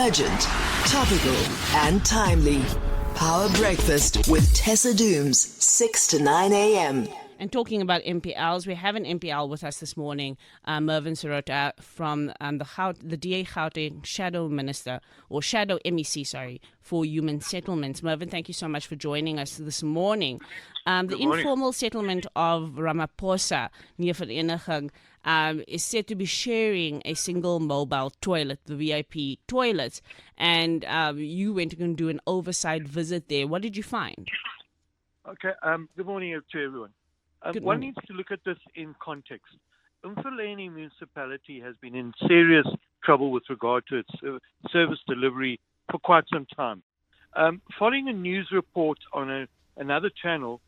Urgent, topical, and timely. Power Breakfast with Tessa Dooms, 6 to 9 a.m. And talking about MPLs, we have an MPL with us this morning, Mervyn Sirota from the DA Gauteng Shadow Minister, or Shadow MEC, for Human Settlements. Mervyn, thank you so much for joining us this morning. The informal settlement of Ramaphosa near Vereniging is said to be sharing a single mobile toilet, the VIP toilet, and you went to do an oversight visit there. What did you find? Okay, good morning to everyone. One needs to look at this in context. Informal municipality has been in serious trouble with regard to its service delivery for quite some time. Following a news report on another channel,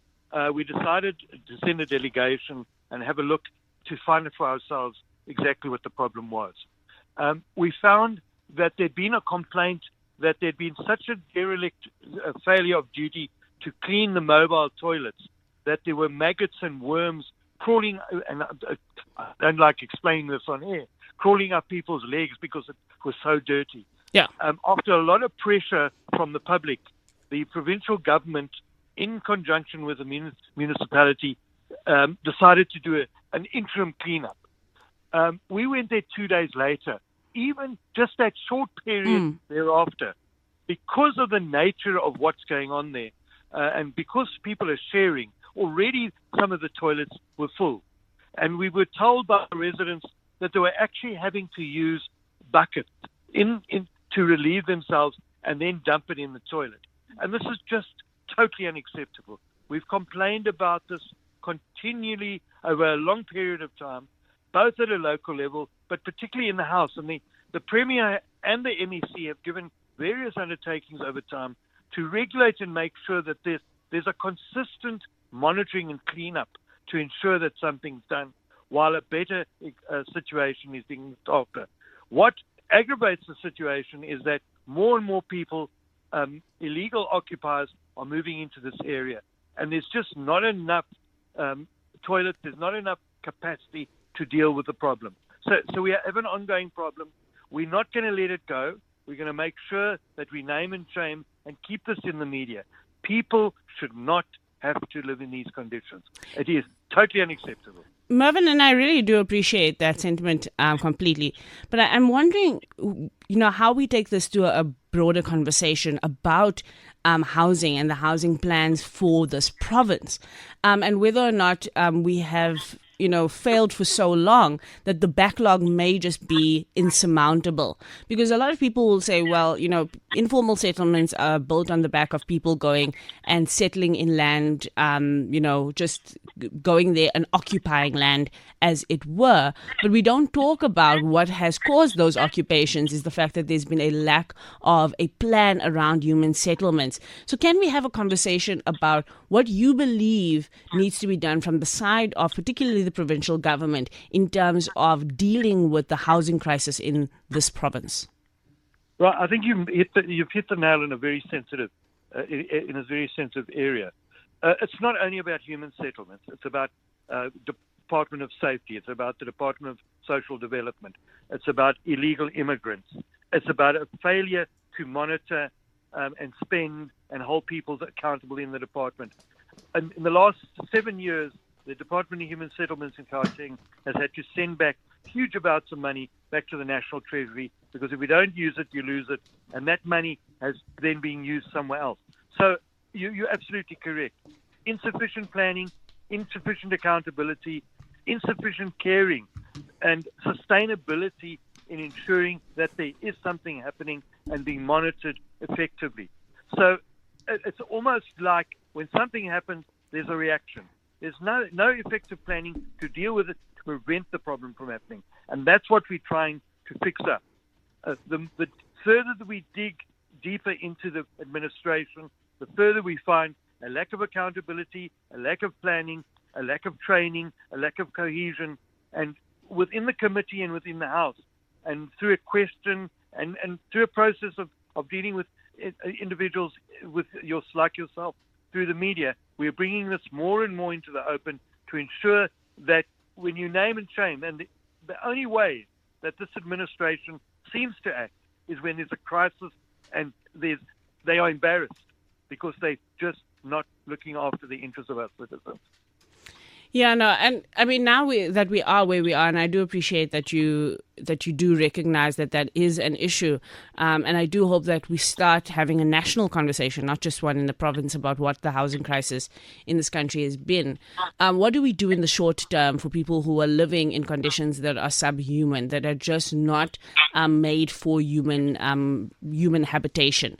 we decided to send a delegation and have a look to find out for ourselves exactly what the problem was. We found that there'd been a complaint that there'd been such a derelict failure of duty to clean the mobile toilets that there were maggots and worms crawling, and I don't like explaining this on air, crawling up people's legs because it was so dirty. Yeah. After a lot of pressure from the public, the provincial government, in conjunction with the municipality, decided to do an interim cleanup. We went there 2 days later. Even just that short period thereafter, because of the nature of what's going on there, and because people are sharing, already some of the toilets were full. And we were told by the residents that they were actually having to use buckets to relieve themselves and then dump it in the toilet. And this is just totally unacceptable. We've complained about this continually over a long period of time, both at a local level, but particularly in the House. And the Premier and the MEC have given various undertakings over time to regulate and make sure that there's a consistent monitoring and cleanup to ensure that something's done while a better situation is being looked after. What aggravates the situation is that more and more people, illegal occupiers, are moving into this area, and there's just not enough toilets, there's not enough capacity to deal with the problem. So we have an ongoing problem. We're not going to let it go. We're going to make sure that we name and shame and keep this in the media. People should not have to live in these conditions. It is totally unacceptable. Mervyn, and I really do appreciate that sentiment completely. But I'm wondering, how we take this to a broader conversation about housing and the housing plans for this province, and whether or not we have failed for so long that the backlog may just be insurmountable. Because a lot of people will say, well, informal settlements are built on the back of people going and settling in land, just going there and occupying land as it were. But we don't talk about what has caused those occupations is the fact that there's been a lack of a plan around human settlements. So can we have a conversation about what you believe needs to be done from the side of particularly the provincial government in terms of dealing with the housing crisis in this province? Right, I think you've hit the nail in a very sensitive area. It's not only about human settlements. It's about Department of Safety. It's about the Department of Social Development. It's about illegal immigrants. It's about a failure to monitor and spend and hold people accountable in the department. And in the last 7 years, the Department of Human Settlements in Gauteng has had to send back huge amounts of money back to the National Treasury, because if we don't use it, you lose it, and that money has then been used somewhere else. So you're absolutely correct. Insufficient planning, insufficient accountability, insufficient caring, and sustainability in ensuring that there is something happening and being monitored effectively. So it's almost like when something happens, there's a reaction. There's no effective planning to deal with it, to prevent the problem from happening. And that's what we're trying to fix up. The further that we dig deeper into the administration, the further we find a lack of accountability, a lack of planning, a lack of training, a lack of cohesion, and within the committee and within the House, and through a question and through a process of dealing with individuals like yourself, through the media, we're bringing this more and more into the open to ensure that when you name and shame, and the only way that this administration seems to act is when there's a crisis and they are embarrassed because they're just not looking after the interests of our citizens. Yeah, no, and I mean now that we are where we are, and I do appreciate that you do recognize that is an issue, and I do hope that we start having a national conversation, not just one in the province, about what the housing crisis in this country has been. What do we do in the short term for people who are living in conditions that are subhuman, that are just not made for human habitation?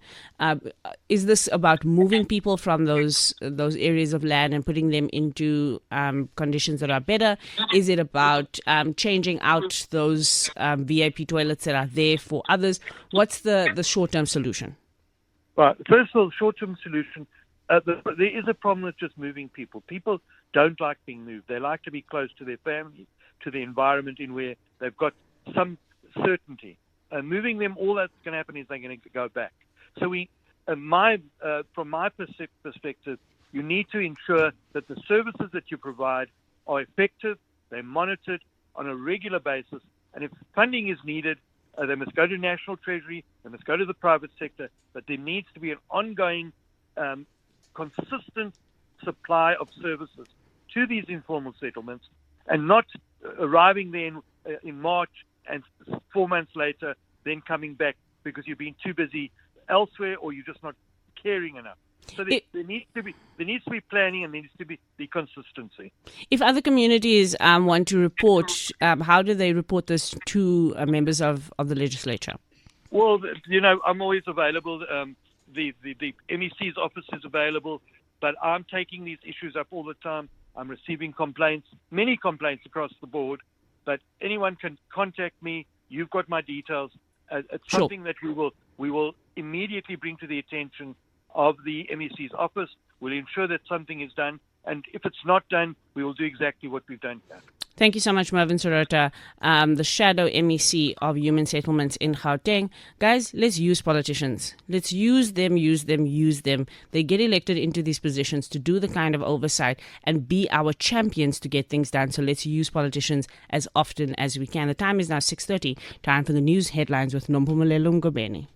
Is this about moving people from those areas of land and putting them into conditions that are better? Is it about changing out those VIP toilets that are there for others? What's the short-term solution? Well, first of all, short-term solution, there is a problem with just moving people. People don't like being moved. They like to be close to their families, to the environment in where they've got some certainty. Moving them, all that's going to happen is they're going to go back. So from my perspective, you need to ensure that the services that you provide are effective, they're monitored on a regular basis, and if funding is needed, they must go to National Treasury, they must go to the private sector, but there needs to be an ongoing, consistent supply of services to these informal settlements, and not arriving there in March and 4 months later, then coming back because you've been too busy elsewhere or you're just not caring enough. So there needs to be planning, and there needs to be consistency. If other communities want to report, how do they report this to members of the legislature? Well, I'm always available. The MEC's office is available, but I'm taking these issues up all the time. I'm receiving complaints, many complaints across the board, but anyone can contact me. You've got my details. It's something that we will immediately bring to the attention of the MEC's office. We'll ensure that something is done, and if it's not done, we will do exactly what we've done here. Thank you so much, Mervyn Sorota, the shadow MEC of Human Settlements in Gauteng. Guys, let's use politicians. Let's use them. They get elected into these positions to do the kind of oversight and be our champions to get things done. So let's use politicians as often as we can. The time is now 6:30. Time for the news headlines with Nompumelelo Ngobeni.